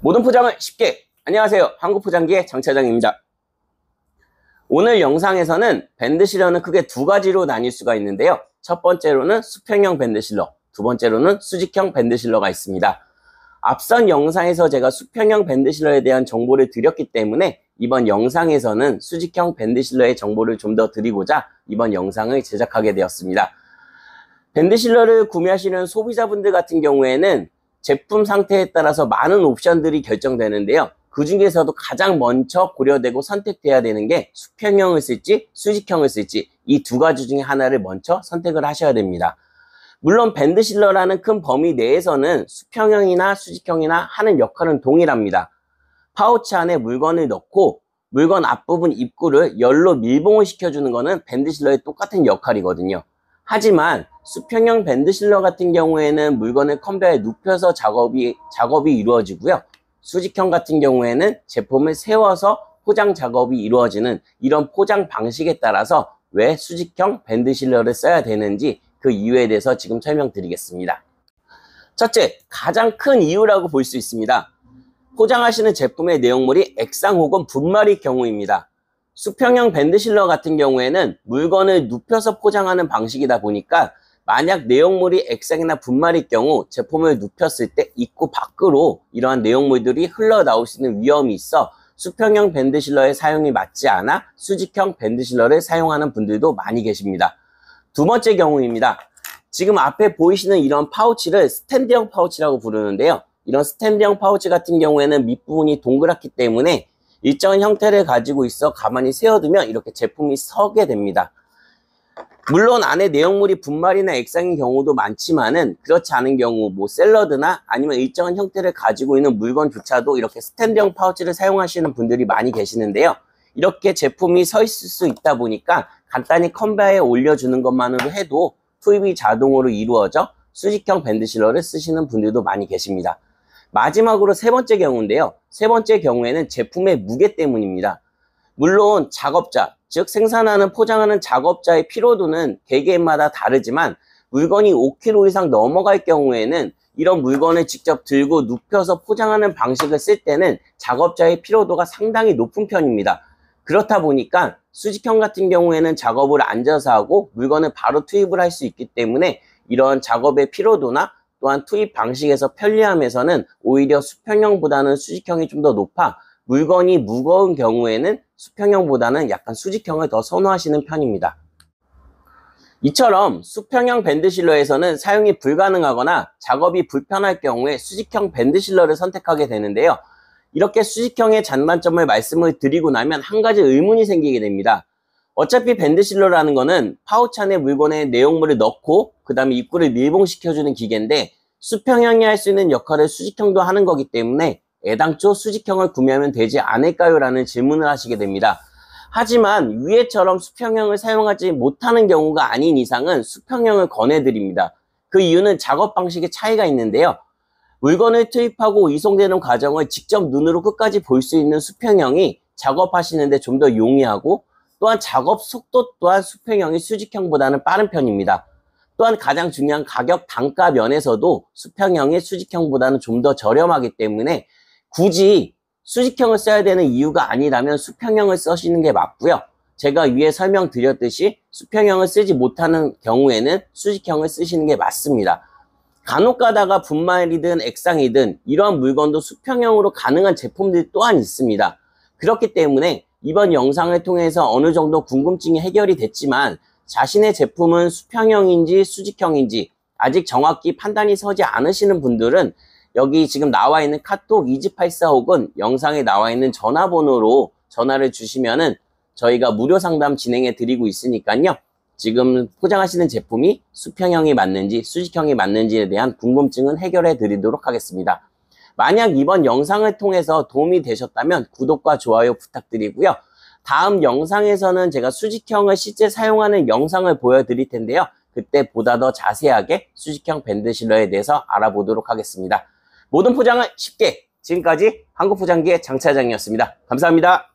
모든 포장을 쉽게! 안녕하세요, 한국포장기의 장 차장입니다. 오늘 영상에서는 밴드실러는 크게 두 가지로 나뉠 수가 있는데요. 첫 번째로는 수평형 밴드실러, 두 번째로는 수직형 밴드실러가 있습니다. 앞선 영상에서 제가 수평형 밴드실러에 대한 정보를 드렸기 때문에 이번 영상에서는 수직형 밴드실러의 정보를 좀 더 드리고자 이번 영상을 제작하게 되었습니다. 밴드실러를 구매하시는 소비자분들 같은 경우에는 제품 상태에 따라서 많은 옵션들이 결정되는데요. 그 중에서도 가장 먼저 고려되고 선택돼야 되는 게 수평형을 쓸지 수직형을 쓸지 이 두 가지 중에 하나를 먼저 선택을 하셔야 됩니다. 물론 밴드실러라는 큰 범위 내에서는 수평형이나 수직형이나 하는 역할은 동일합니다. 파우치 안에 물건을 넣고 물건 앞부분 입구를 열로 밀봉을 시켜주는 것은 밴드실러의 똑같은 역할이거든요. 하지만 수평형 밴드실러 같은 경우에는 물건을 컨베어에 눕혀서 작업이 이루어지고요. 수직형 같은 경우에는 제품을 세워서 포장 작업이 이루어지는 이런 포장 방식에 따라서 왜 수직형 밴드실러를 써야 되는지 그 이유에 대해서 지금 설명드리겠습니다. 첫째, 가장 큰 이유라고 볼 수 있습니다. 포장하시는 제품의 내용물이 액상 혹은 분말일 경우입니다. 수평형 밴드실러 같은 경우에는 물건을 눕혀서 포장하는 방식이다 보니까 만약 내용물이 액상이나 분말일 경우 제품을 눕혔을 때 입구 밖으로 이러한 내용물들이 흘러나올 수 있는 위험이 있어 수평형 밴드실러의 사용이 맞지 않아 수직형 밴드실러를 사용하는 분들도 많이 계십니다. 두 번째 경우입니다. 지금 앞에 보이시는 이런 파우치를 스탠드형 파우치라고 부르는데요. 이런 스탠드형 파우치 같은 경우에는 밑부분이 동그랗기 때문에 일정한 형태를 가지고 있어 가만히 세워두면 이렇게 제품이 서게 됩니다. 물론 안에 내용물이 분말이나 액상인 경우도 많지만은 그렇지 않은 경우 샐러드나 아니면 일정한 형태를 가지고 있는 물건조차도 이렇게 스탠드형 파우치를 사용하시는 분들이 많이 계시는데요. 이렇게 제품이 서 있을 수 있다 보니까 간단히 컨베어에 올려주는 것만으로 해도 투입이 자동으로 이루어져 수직형 밴드실러를 쓰시는 분들도 많이 계십니다. 마지막으로 세 번째 경우인데요. 세 번째 경우에는 제품의 무게 때문입니다. 물론 작업자, 즉 생산하는 포장하는 작업자의 피로도는 개개인마다 다르지만 물건이 5kg 이상 넘어갈 경우에는 이런 물건을 직접 들고 눕혀서 포장하는 방식을 쓸 때는 작업자의 피로도가 상당히 높은 편입니다. 그렇다 보니까 수직형 같은 경우에는 작업을 앉아서 하고 물건을 바로 투입을 할 수 있기 때문에 이런 작업의 피로도나 또한 투입 방식에서 편리함에서는 오히려 수평형보다는 수직형이 좀 더 높아 물건이 무거운 경우에는 수평형보다는 약간 수직형을 더 선호하시는 편입니다. 이처럼 수평형 밴드실러에서는 사용이 불가능하거나 작업이 불편할 경우에 수직형 밴드실러를 선택하게 되는데요. 이렇게 수직형의 장단점을 말씀을 드리고 나면 한 가지 의문이 생기게 됩니다. 어차피 밴드실러라는 거는 파우치 안에 물건의 내용물을 넣고 그 다음에 입구를 밀봉시켜주는 기계인데 수평형이 할 수 있는 역할을 수직형도 하는 거기 때문에 애당초 수직형을 구매하면 되지 않을까요? 라는 질문을 하시게 됩니다. 하지만 위에처럼 수평형을 사용하지 못하는 경우가 아닌 이상은 수평형을 권해드립니다. 그 이유는 작업 방식의 차이가 있는데요. 물건을 투입하고 이송되는 과정을 직접 눈으로 끝까지 볼 수 있는 수평형이 작업하시는데 좀 더 용이하고 또한 작업 속도 또한 수평형이 수직형보다는 빠른 편입니다. 또한 가장 중요한 가격 단가 면에서도 수평형이 수직형보다는 좀 더 저렴하기 때문에 굳이 수직형을 써야 되는 이유가 아니라면 수평형을 쓰시는 게 맞고요. 제가 위에 설명드렸듯이 수평형을 쓰지 못하는 경우에는 수직형을 쓰시는 게 맞습니다. 간혹 가다가 분말이든 액상이든 이러한 물건도 수평형으로 가능한 제품들 또한 있습니다. 그렇기 때문에 이번 영상을 통해서 어느 정도 궁금증이 해결이 됐지만 자신의 제품은 수평형인지 수직형인지 아직 정확히 판단이 서지 않으시는 분들은 여기 지금 나와 있는 카톡 2284 혹은 영상에 나와 있는 전화번호로 전화를 주시면은 저희가 무료 상담 진행해 드리고 있으니까요. 지금 포장하시는 제품이 수평형이 맞는지 수직형이 맞는지에 대한 궁금증은 해결해 드리도록 하겠습니다. 만약 이번 영상을 통해서 도움이 되셨다면 구독과 좋아요 부탁드리고요. 다음 영상에서는 제가 수직형을 실제 사용하는 영상을 보여드릴 텐데요. 그때 보다 더 자세하게 수직형 밴드실러에 대해서 알아보도록 하겠습니다. 모든 포장을 쉽게! 지금까지 한국포장기의 장 차장이었습니다. 감사합니다.